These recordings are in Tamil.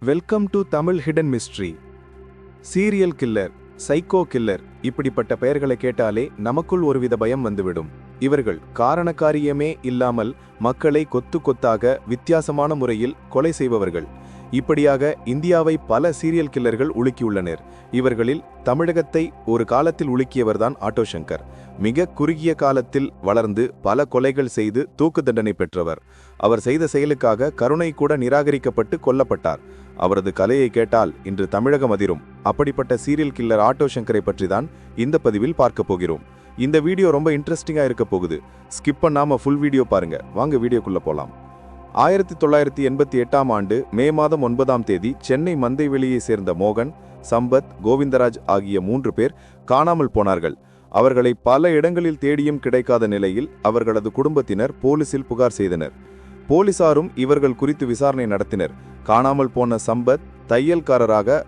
Welcome to Tamil hidden mystery. Serial killer, psycho killer இப்படிப்பட்ட பெயர்களை கேட்டாலே நமக்குள் ஒருவித பயம் வந்துவிடும். இவர்கள் காரணக்காரியமே இல்லாமல் மக்களை கொத்து கொத்தாக வித்தியாசமான முறையில் கொலை செய்பவர்கள். இப்படியாக இந்தியாவை பல சீரியல் கில்லர்கள் உலுக்கியுள்ளனர். இவர்களில் தமிழகத்தை ஒரு காலத்தில் உலுக்கியவர்தான் ஆட்டோ சங்கர். மிக குறுகிய காலத்தில் வளர்ந்து பல கொலைகள் செய்து தூக்கு தண்டனை பெற்றவர். அவர் செய்த செயலுக்காக கருணை கூட நிராகரிக்கப்பட்டு கொல்லப்பட்டார். அவரது கலையை கேட்டால் இன்று தமிழகம் அதிரும். அப்படிப்பட்ட சீரியல் கில்லர் ஆட்டோ சங்கரை பற்றி தான் இந்த பதிவில் பார்க்க போகிறோம். இந்த வீடியோ ரொம்ப இன்ட்ரெஸ்டிங்கா இருக்க போகுது. ஸ்கிப் பண்ணாம ஃபுல் வீடியோ பாருங்க. வாங்க வீடியோக்குள்ள போலாம். 1988ஆம் ஆண்டு மே மாதம் 9ஆம் தேதி சென்னை மந்தைவெளியை சேர்ந்த மோகன், சம்பத், கோவிந்தராஜ் ஆகிய 3 பேர் காணாமல் போனார்கள். அவர்களை பல இடங்களில் தேடியும் கிடைக்காத நிலையில் அவர்களது குடும்பத்தினர் போலீசில் புகார் செய்தனர். போலீசாரும் இவர்கள் குறித்து விசாரணை நடத்தினர். காணாமல் போன சம்பத் தையல்காரராக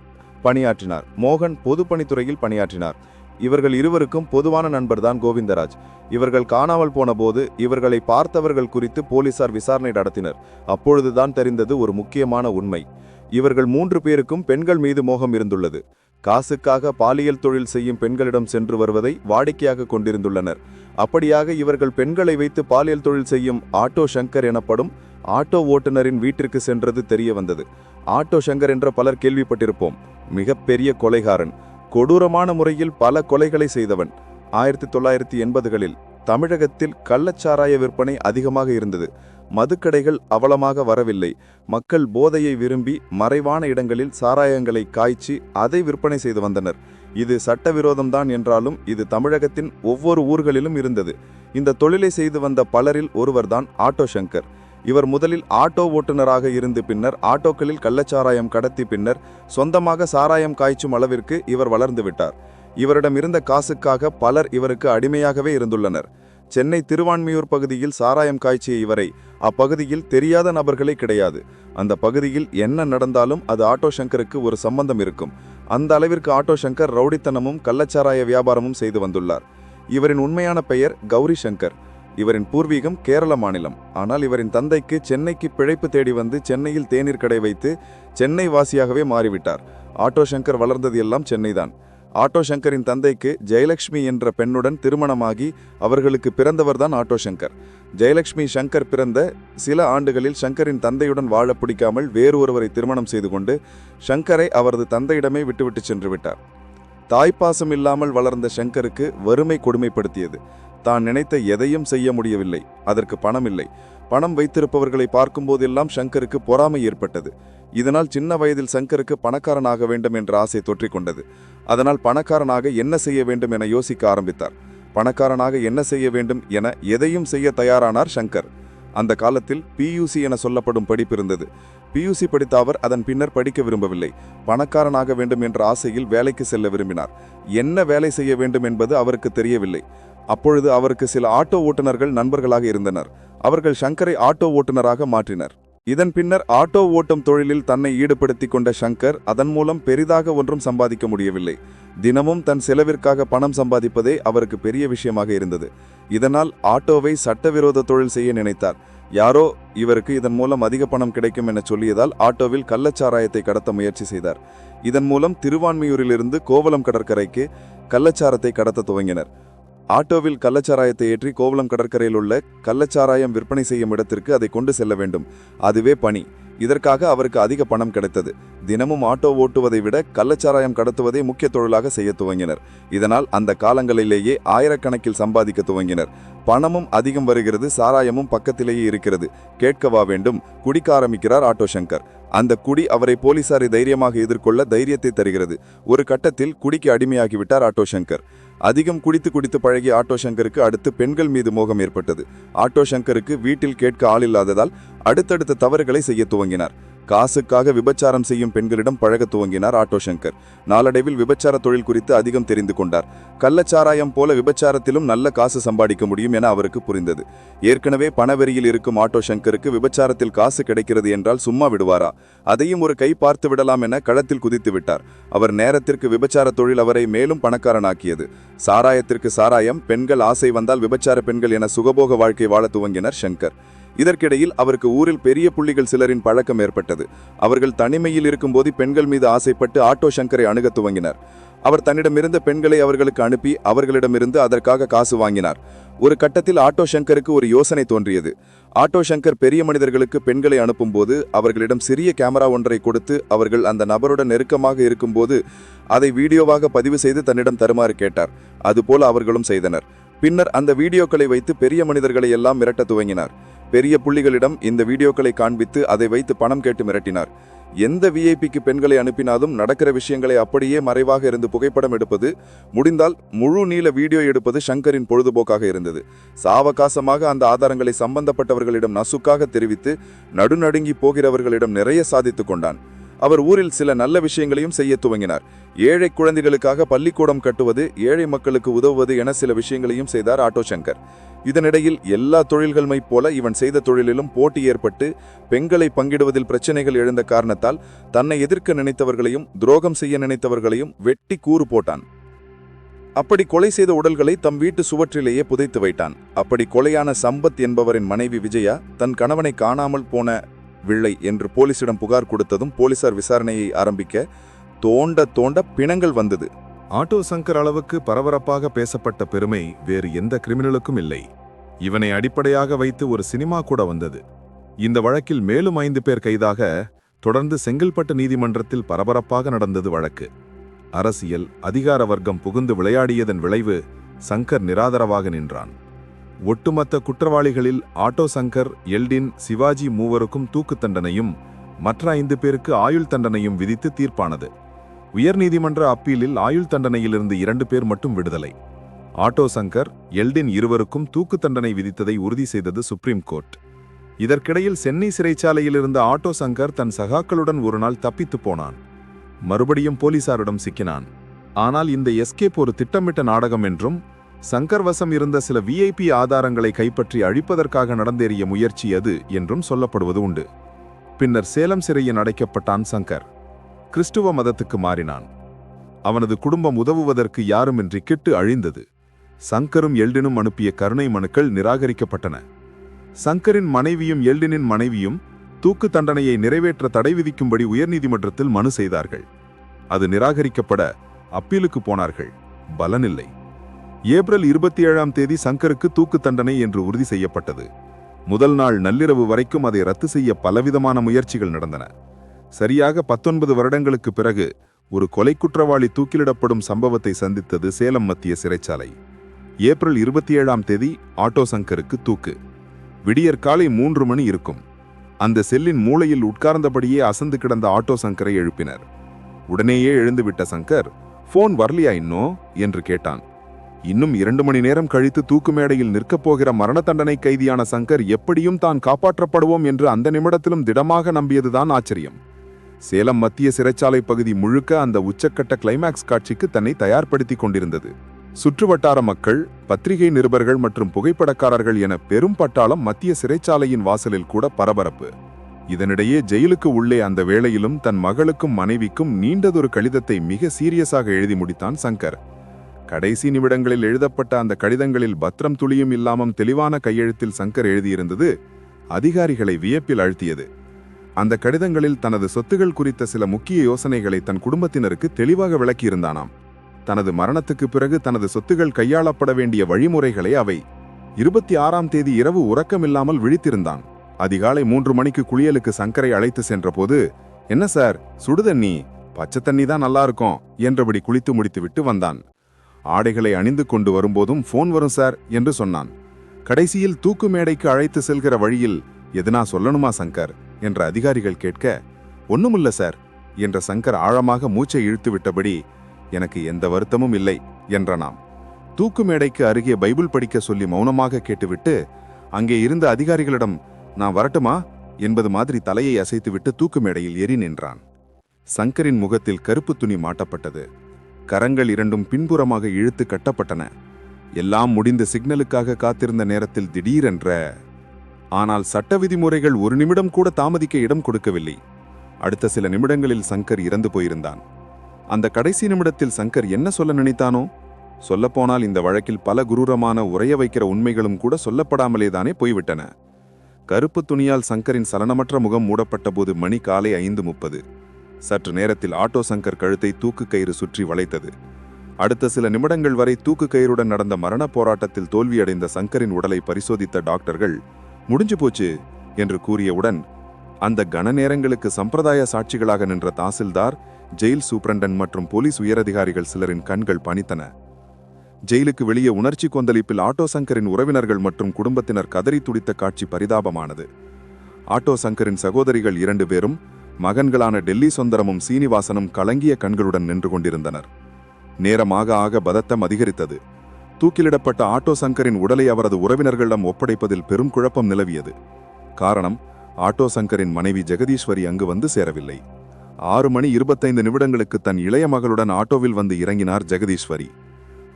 பணியாற்றினார். மோகன் பொதுப்பணித்துறையில் பணியாற்றினார். இவர்கள் இருவருக்கும் பொதுவான நண்பர்தான் கோவிந்தராஜ். இவர்கள் காணாமல் போன போது இவர்களை பார்த்தவர்கள் குறித்து போலீசார் விசாரணை நடத்தினர். அப்பொழுதுதான் தெரிந்தது ஒரு முக்கியமான உண்மை. இவர்கள் 3 பேருக்கும் பெண்கள் மீது மோகம் இருந்துள்ளது. காசுக்காக பாலியல் தொழில் செய்யும் பெண்களிடம் சென்று வருவதை வாடிக்கையாக கொண்டிருந்துள்ளனர். அப்படியாக இவர்கள் பெண்களை வைத்து பாலியல் தொழில் செய்யும் ஆட்டோ சங்கர் எனப்படும் ஆட்டோ ஓட்டுநரின் வீட்டிற்கு சென்றது தெரிய வந்தது. ஆட்டோ சங்கர் என்ற பலர் கேள்விப்பட்டிருப்போம். மிகப்பெரிய கொலைகாரன், கொடூரமான முறையில் பல கொலைகளை செய்தவன். 1980களில் தமிழகத்தில் கள்ளச்சாராய விற்பனை அதிகமாக இருந்தது. மதுக்கடைகள் அவலமாக வரவில்லை. மக்கள் போதையை விரும்பி மறைவான இடங்களில் சாராயங்களை காய்ச்சி அதை விற்பனை செய்து வந்தனர். இது சட்டவிரோதம்தான் என்றாலும் இது தமிழகத்தின் ஒவ்வொரு ஊர்களிலும் இருந்தது. இந்த தொழிலை செய்து வந்த பலரில் ஒருவர்தான் ஆட்டோ சங்கர். இவர் முதலில் ஆட்டோ ஓட்டுநராக இருந்து பின்னர் ஆட்டோக்களில் கள்ளச்சாராயம் கடத்தி பின்னர் சொந்தமாக சாராயம் காய்ச்சும் அளவிற்கு இவர் வளர்ந்து விட்டார். இவரிடம் இருந்த காசுக்காக பலர் இவருக்கு அடிமையாகவே இருந்துள்ளனர். சென்னை திருவான்மியூர் பகுதியில் சாராயம் காய்ச்சிய இவரை அப்பகுதியில் தெரியாத நபர்களே கிடையாது. அந்த பகுதியில் என்ன நடந்தாலும் அது ஆட்டோ சங்கருக்கு ஒரு சம்பந்தம் இருக்கும். அந்த அளவிற்கு ஆட்டோ சங்கர் ரவுடித்தனமும் கள்ளச்சாராய வியாபாரமும் செய்து வந்துள்ளார். இவரின் உண்மையான பெயர் கௌரி சங்கர். இவரின் பூர்வீகம் கேரள மாநிலம். ஆனால் இவரின் தந்தைக்கு சென்னைக்கு பிழைப்பு தேடி வந்து சென்னையில் தேநீர் கடை வைத்து சென்னை வாசியாகவே மாறிவிட்டார். ஆட்டோ சங்கர் வளர்ந்தது எல்லாம் சென்னைதான். ஆட்டோ சங்கரின் தந்தைக்கு ஜெயலட்சுமி என்ற பெண்ணுடன் திருமணமாகி அவர்களுக்கு பிறந்தவர்தான் ஆட்டோ சங்கர். ஜெயலட்சுமி சங்கர் பிறந்த சில ஆண்டுகளில் சங்கரின் தந்தையுடன் வாழ பிடிக்காமல் வேறு ஒருவரை திருமணம் செய்து கொண்டு சங்கரை அவரது தந்தையிடமே விட்டுவிட்டு சென்று விட்டார். தாய்ப்பாசம் இல்லாமல் வளர்ந்த சங்கருக்கு வறுமை கொடுமைப்படுத்தியது. தான் நினைத்த எதையும் செய்ய முடியவில்லை. அதற்கு பணம் இல்லை. பணம் வைத்திருப்பவர்களை பார்க்கும்போதெல்லாம் சங்கருக்கு பொறாமை ஏற்பட்டது. இதனால் சின்ன வயதில் சங்கருக்கு பணக்காரனாக வேண்டும் என்ற ஆசை தொற்றிக்கொண்டது. அதனால் பணக்காரனாக என்ன செய்ய வேண்டும் என யோசிக்க ஆரம்பித்தார். பணக்காரனாக என்ன செய்ய வேண்டும் என எதையும் செய்ய தயாரானார் சங்கர். அந்த காலத்தில் PUC என சொல்லப்படும் படிப்பு இருந்தது. PUC படித்த அவர் அதன் பின்னர் படிக்க விரும்பவில்லை. பணக்காரனாக வேண்டும் என்ற ஆசையில் வேலைக்கு செல்ல விரும்பினார். என்ன வேலை செய்ய வேண்டும் என்பது அவருக்கு தெரியவில்லை. அப்பொழுது அவருக்கு சில ஆட்டோ ஓட்டுநர்கள் நண்பர்களாக இருந்தனர். அவர்கள் சங்கரை ஆட்டோ ஓட்டுநராக மாற்றினர். இதன் பின்னர் ஆட்டோ ஓட்டும் தொழிலில் தன்னை ஈடுபடுத்தி கொண்ட சங்கர் அதன் மூலம் பெரிதாக ஒன்றும் சம்பாதிக்க முடியவில்லை. தினமும் தன் செலவிற்காக பணம் சம்பாதிப்பதே அவருக்கு பெரிய விஷயமாக இருந்தது. இதனால் ஆட்டோவை சட்டவிரோத தொழில் செய்ய நினைத்தார். யாரோ இவருக்கு இதன் மூலம் அதிக பணம் கிடைக்கும் என சொல்லியதால் ஆட்டோவில் கள்ளச்சாராயத்தை கடத்த முயற்சி செய்தார். இதன் மூலம் திருவான்மியூரிலிருந்து கோவளம் கடற்கரைக்கு கள்ளச்சாரத்தை கடத்த துவங்கினர். ஆட்டோவில் கள்ளச்சாராயத்தை ஏற்றி கோவளம் கடற்கரையில் உள்ள கள்ளச்சாராயம் விற்பனை செய்யும் இடத்திற்கு அதை கொண்டு செல்ல வேண்டும். அதுவே பணி. இதற்காக அவருக்கு அதிக பணம் கிடைத்தது. தினமும் ஆட்டோ ஓட்டுவதை விட கள்ளச்சாராயம் கடத்துவதை முக்கிய தொழிலாக செய்ய துவங்கினர். இதனால் அந்த காலங்களிலேயே ஆயிரக்கணக்கில் சம்பாதிக்க துவங்கினர். பணமும் அதிகம் வருகிறது, சாராயமும் பக்கத்திலேயே இருக்கிறது. கேட்கவா வேண்டும்? குடிக்க ஆரம்பிக்கிறார் ஆட்டோ சங்கர். அந்த குடி அவரை போலீசாரை தைரியமாக எதிர்கொள்ள தைரியத்தை தருகிறது. ஒரு கட்டத்தில் குடிக்கு அடிமையாகிவிட்டார் ஆட்டோ சங்கர். அதிகம் குடித்து பழகிய ஆட்டோ சங்கருக்கு அடுத்து பெண்கள் மீது மோகம் ஏற்பட்டது. ஆட்டோ சங்கருக்கு வீட்டில் கேட்க ஆள் இல்லாததால் அடுத்தடுத்த தவறுகளை செய்ய துவங்கினார். காசுக்காக விபச்சாரம் செய்யும் பெண்களிடம் பழக துவங்கினார் ஆட்டோ சங்கர். நாளடைவில் விபச்சார தொழில் குறித்து அதிகம் தெரிந்து கொண்டார். கள்ளச்சாராயம் போல விபச்சாரத்திலும் நல்ல காசு சம்பாதிக்க முடியும் என அவருக்கு புரிந்தது. ஏற்கனவே பணவெறியில் இருக்கும் ஆட்டோ சங்கருக்கு விபச்சாரத்தில் காசு கிடைக்கிறது என்றால் சும்மா விடுவாரா? அதையும் ஒரு கை பார்த்து விடலாம் என களத்தில் குதித்து விட்டார். அவர் நேரத்திற்கு விபச்சார தொழில் அவரை மேலும் பணக்காரனாக்கியது. சாராயத்திற்கு சாராயம், பெண்கள் ஆசை வந்தால் விபச்சார பெண்கள் என சுகபோக வாழ்க்கை வாழ துவங்கினர் சங்கர். இதற்கிடையில் அவருக்கு ஊரில் பெரிய புள்ளிகள் சிலரின் பழக்கம் ஏற்பட்டது. அவர்கள் தனிமையில் இருக்கும்போது பெண்கள் மீது ஆசைப்பட்டு ஆட்டோ சங்கரை அணுகத் துவங்கினர். அவர் தன்னிடமிருந்த பெண்களை அவர்களுக்கு அனுப்பி அவர்களிடமிருந்து அதற்காக காசு வாங்கினார். ஒரு கட்டத்தில் ஆட்டோ சங்கருக்கு ஒரு யோசனை தோன்றியது. ஆட்டோ சங்கர் பெரிய மனிதர்களுக்கு பெண்களை அனுப்பும்போது அவர்களிடம் சிறிய கேமரா ஒன்றை கொடுத்து அவர்கள் அந்த நபருடன் நெருக்கமாக இருக்கும்போது அதை வீடியோவாக பதிவு செய்து தன்னிடம் தருமாறு கேட்டார். அதுபோல அவர்களும் செய்தனர். பின்னர் அந்த வீடியோக்களை வைத்து பெரிய மனிதர்களை எல்லாம் மிரட்ட துவங்கினார். பெரிய புள்ளிகளிடம் இந்த வீடியோக்களை காண்பித்து அதை வைத்து பணம் கேட்டு மிரட்டினார். எந்த விஐபிக்கு பெண்களை அனுப்பினாலும் நடக்கிற விஷயங்களை அப்படியே மறைவாக இருந்து புகைப்படம் எடுப்பது, முடிந்தால் முழு நீள வீடியோ எடுப்பது சங்கரின் பொழுதுபோக்காக இருந்தது. சாவகாசமாக அந்த ஆதாரங்களை சம்பந்தப்பட்டவர்களிடம் நசுக்காக தெரிவித்து நடுநடுங்கி போகிறவர்களிடம் நிறைய சாதித்து கொண்டான். அவர் ஊரில் சில நல்ல விஷயங்களையும் செய்ய துவங்கினார். ஏழை குழந்தைகளுக்காக பள்ளிக்கூடம் கட்டுவது, ஏழை மக்களுக்கு உதவுவது என சில விஷயங்களையும் செய்தார் ஆட்டோ சங்கர். இதனிடையில் எல்லா தொழில்கள்மை போல இவன் செய்த தொழிலிலும் போட்டி ஏற்பட்டு பெண்களை பங்கிடுவதில் பிரச்சனைகள் எழுந்த காரணத்தால் தன்னை எதிர்க்க நினைத்தவர்களையும் துரோகம் செய்ய நினைத்தவர்களையும் வெட்டி கூறு போட்டான். அப்படி கொலை செய்த உடல்களை தம் வீட்டு சுவற்றிலேயே புதைத்து வைத்தான். அப்படி கொலையான சம்பத் என்பவரின் மனைவி விஜயா தன் கணவனை காணாமல் போன வில்லை என்று போலீசிடம் புகார் கொடுத்ததும் போலீசார் விசாரணையை ஆரம்பிக்க தோண்ட தோண்ட பிணங்கள் வந்தது. ஆட்டோ சங்கர் அளவுக்கு பரபரப்பாக பேசப்பட்ட பெருமை வேறு எந்த கிரிமினலுக்கும் இல்லை. இவனை அடிப்படையாக வைத்து ஒரு சினிமா கூட வந்தது. இந்த வழக்கில் மேலும் 5 பேர் கைதாக தொடர்ந்து செங்கல்பட்டு நீதிமன்றத்தில் பரபரப்பாக நடந்தது வழக்கு. அரசியல் அதிகார வர்க்கம் புகுந்து விளையாடியதன் விளைவு சங்கர் நிராதரவாக நின்றான். ஒட்டுமொத்த குற்றவாளிகளில் ஆட்டோ சங்கர், எல்டின், சிவாஜி மூவருக்கும் தூக்கு தண்டனையும் மற்ற 5 பேருக்கு ஆயுள் தண்டனையும் விதித்து தீர்ப்பானது. உயர்நீதிமன்ற அப்பீலில் ஆயுள் தண்டனையிலிருந்து 2 பேர் மட்டும் விடுதலை. ஆட்டோ சங்கர், எல்டின் இருவருக்கும் தூக்கு தண்டனை விதித்ததை உறுதி செய்தது சுப்ரீம் கோர்ட். இதற்கிடையில் சென்னை சிறைச்சாலையில் இருந்த ஆட்டோ சங்கர் தன் சகாக்களுடன் ஒரு நாள் தப்பித்து போனான். மறுபடியும் போலீசாரிடம் சிக்கினான். ஆனால் இந்த எஸ்கேப் ஒரு திட்டமிட்ட நாடகம் என்றும், சங்கர் வசம் இருந்த சில விஐபி ஆதாரங்களை கைப்பற்றி அழிப்பதற்காக நடந்தேறிய முயற்சி அது என்றும் சொல்லப்படுவது உண்டு. பின்னர் சேலம் சிறையில் அடைக்கப்பட்டான் சங்கர். கிறிஸ்துவ மதத்துக்கு மாறினான். அவனது குடும்பம் உதவுவதற்கு யாருமின்றி கெட்டு அழிந்தது. சங்கரும் எல்டினும் அனுப்பிய கருணை மனுக்கள் நிராகரிக்கப்பட்டன. சங்கரின் மனைவியும் எல்டினின் மனைவியும் தூக்கு தண்டனையை நிறைவேற்ற தடை விதிக்கும்படி உயர்நீதிமன்றத்தில் மனு செய்தார்கள். அது நிராகரிக்கப்பட அப்பீலுக்கு போனார்கள். பலனில்லை. ஏப்ரல் 27ஆம் தேதி சங்கருக்கு தூக்கு தண்டனை என்று உறுதி செய்யப்பட்டது. முதல் நாள் நள்ளிரவு வரைக்கும் அதை ரத்து செய்ய பலவிதமான முயற்சிகள் நடந்தன. சரியாக 19 வருடங்களுக்கு பிறகு ஒரு கொலை குற்றவாளி தூக்கிலிடப்படும் சம்பவத்தை சந்தித்தது சேலம் மத்திய சிறைச்சாலை. ஏப்ரல் 27ஆம் தேதி ஆட்டோ சங்கருக்கு தூக்கு. விடியற் காலை 3 மணி இருக்கும். அந்த செல்லின் மூலையில் உட்கார்ந்தபடியே அசந்து கிடந்த ஆட்டோ சங்கரை எழுப்பினர். உடனேயே எழுந்துவிட்ட சங்கர், "போன் வரலையா இன்னும்?" என்று கேட்டான். இன்னும் 2 மணி நேரம் கழித்து தூக்கு மேடையில் நிற்கப் போகிற மரண தண்டனை கைதியான சங்கர் எப்படியும் தான் காப்பாற்றப்படுவோம் என்று அந்த நிமிடத்திலும் திடமாக நம்பியதுதான் ஆச்சரியம். சேலம் மத்திய சிறைச்சாலை பகுதி முழுக்க அந்த உச்சக்கட்ட கிளைமாக்ஸ் காட்சிக்கு தன்னை தயார்படுத்திக் கொண்டிருந்தது. சுற்றுவட்டார மக்கள், பத்திரிகை நிருபர்கள் மற்றும் புகைப்படக்காரர்கள் என பெரும் பட்டாளம் மத்திய சிறைச்சாலையின் வாசலில் கூட பரபரப்பு. இதனிடையே ஜெயிலுக்கு உள்ளே அந்த வேளையிலும் தன் மகளுக்கும் மனைவிக்கும் நீண்டதொரு கடிதத்தை மிக சீரியஸாக எழுதி முடித்தான் சங்கர். கடைசி நிமிடங்களில் எழுதப்பட்ட அந்த கடிதங்களில் பத்திரம் துளியும் இல்லாமல் தெளிவான கையெழுத்தில் சங்கர் எழுதியிருந்தது அதிகாரிகளை வியப்பில் அழுத்தியது. அந்த கடிதங்களில் தனது சொத்துகள் குறித்த சில முக்கிய யோசனைகளை தன் குடும்பத்தினருக்கு தெளிவாக விளக்கியிருந்தானாம். தனது மரணத்துக்கு பிறகு தனது சொத்துகள் கையாளப்பட வேண்டிய வழிமுறைகளை அவை. 26ஆம் தேதி இரவு உறக்கமில்லாமல் விழித்திருந்தான். அதிகாலை 3 மணிக்கு குளியலுக்கு சங்கரை அழைத்து சென்றபோது, "என்ன சார், சுடுதண்ணி, பச்சை தண்ணி தான் நல்லா இருக்கும்" என்றபடி குளித்து முடித்துவிட்டு வந்தான். ஆடைகளை அணிந்து கொண்டு வரும்போதும் "போன் வரும் சார்" என்று சொன்னான். கடைசியில் தூக்கு மேடைக்கு அழைத்து செல்கிற வழியில், "எதுனா சொல்லணுமா சங்கர்?" என்ற அதிகாரிகள் கேட்க, "ஒண்ணுமில்ல சார்" என்ற சங்கர் ஆழமாக மூச்சை இழுத்து விட்டபடி, "எனக்கு எந்த வருத்தமும் இல்லை" என்றனாம். தூக்கு மேடைக்கு அருகே பைபிள் படிக்க சொல்லி மௌனமாக கேட்டுவிட்டு அங்கே இருந்த அதிகாரிகளிடம், "நான் வரட்டுமா?" என்பது மாதிரி தலையை அசைத்துவிட்டு தூக்கு மேடையில் ஏறி நின்றான். சங்கரின் முகத்தில் கருப்பு துணி மாட்டப்பட்டது. கரங்கள் 2ம் பின்புறமாக இழுத்து கட்டப்பட்டன. எல்லாம் முடிந்த சிக்னலுக்காக காத்திருந்த நேரத்தில் திடீரென்ற. ஆனால் சட்ட விதிமுறைகள் ஒரு நிமிடம் கூட தாமதிக்க இடம் கொடுக்கவில்லை. அடுத்த சில நிமிடங்களில் சங்கர் இறந்து போயிருந்தான். அந்த கடைசி நிமிடத்தில் சங்கர் என்ன சொல்ல நினைத்தானோ? சொல்லப்போனால் இந்த வழக்கில் பல குரூரமான உறைய வைக்கிற உண்மைகளும் கூட சொல்லப்படாமலேதானே போய்விட்டன. கருப்பு துணியால் சங்கரின் சலனமற்ற முகம் மூடப்பட்டபோது மணி காலை 5:30. சற்று நேரத்தில் ஆட்டோ சங்கர் கழுத்தை தூக்கு கயிறு சுற்றி வளைத்தது. அடுத்த சில நிமிடங்கள் வரை தூக்கு கயிறுடன் நடந்த மரண போராட்டத்தில் தோல்வியடைந்த சங்கரின் உடலை பரிசோதித்த டாக்டர்கள் முடிஞ்சு போச்சு என்று கூறியவுடன் அந்த கன நேரங்களுக்கு சம்பிரதாய சாட்சிகளாக நின்ற தாசில்தார், ஜெயில் சூப்பரண்டன் மற்றும் போலீஸ் உயரதிகாரிகள் சிலரின் கண்கள் பனித்தன. ஜெயிலுக்கு வெளியே உணர்ச்சி கொந்தளிப்பில் ஆட்டோ சங்கரின் உறவினர்கள் மற்றும் குடும்பத்தினர் கதறி துடித்த காட்சி பரிதாபமானது. ஆட்டோ சங்கரின் சகோதரிகள் 2 பேரும், மகன்களான டெல்லி சுந்தரமும் சீனிவாசனும் கலங்கிய கண்களுடன் நின்று கொண்டிருந்தனர். நேரமாக ஆக பதட்டம் அதிகரித்தது. தூக்கிலிடப்பட்ட ஆட்டோ சங்கரின் உடலை அவரது உறவினர்களிடம் ஒப்படைப்பதில் பெரும் குழப்பம் நிலவியது. காரணம், ஆட்டோ சங்கரின் மனைவி ஜெகதீஸ்வரி அங்கு வந்து சேரவில்லை. 6:25 தன் இளைய மகளுடன் ஆட்டோவில் வந்து இறங்கினார் ஜெகதீஸ்வரி.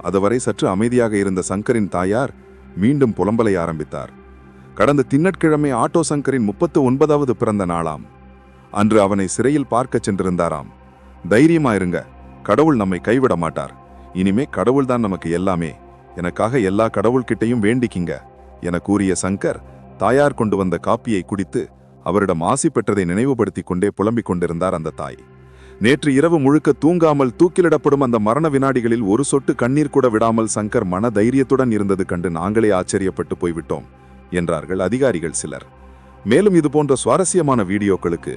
அதுவரை சற்று அமைதியாக இருந்த சங்கரின் தாயார் மீண்டும் புலம்பலை ஆரம்பித்தார். கடந்த திங்கட்கிழமை ஆட்டோ சங்கரின் 39வது பிறந்த நாளாம். அன்று அவனை சிறையில் பார்க்கச் சென்றிருந்தாராம். தைரியமாயிருங்க, கடவுள் நம்மை கைவிட மாட்டார். இனிமே கடவுள்தான் நமக்கு எல்லாமே. எனக்காக எல்லா கடவுள்கிட்டையும் வேண்டிக்கிங்க என கூறிய சங்கர் தாயார் கொண்டு வந்த காப்பியை குடித்து அவரிடம் ஆசி பெற்றதை நினைவுபடுத்திக் கொண்டே புலம்பிக் கொண்டிருந்தார் அந்த தாய். நேற்று இரவு முழுக்க தூங்காமல் தூக்கிலிடப்படும் அந்த மரண வினாடிகளில் ஒரு சொட்டு கண்ணீர் கூட விடாமல் சங்கர் மன தைரியத்துடன் இருந்தது கண்டு நாங்களே ஆச்சரியப்பட்டு போய்விட்டோம் என்றார்கள் அதிகாரிகள் சிலர். மேலும் இதுபோன்ற சுவாரஸ்யமான வீடியோக்களுக்கு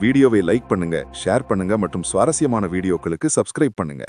வீடியோவை லைக் பண்ணுங்க, ஷேர் பண்ணுங்க மற்றும் சுவாரஸ்யமான வீடியோக்களுக்கு சப்ஸ்கிரைப் பண்ணுங்க.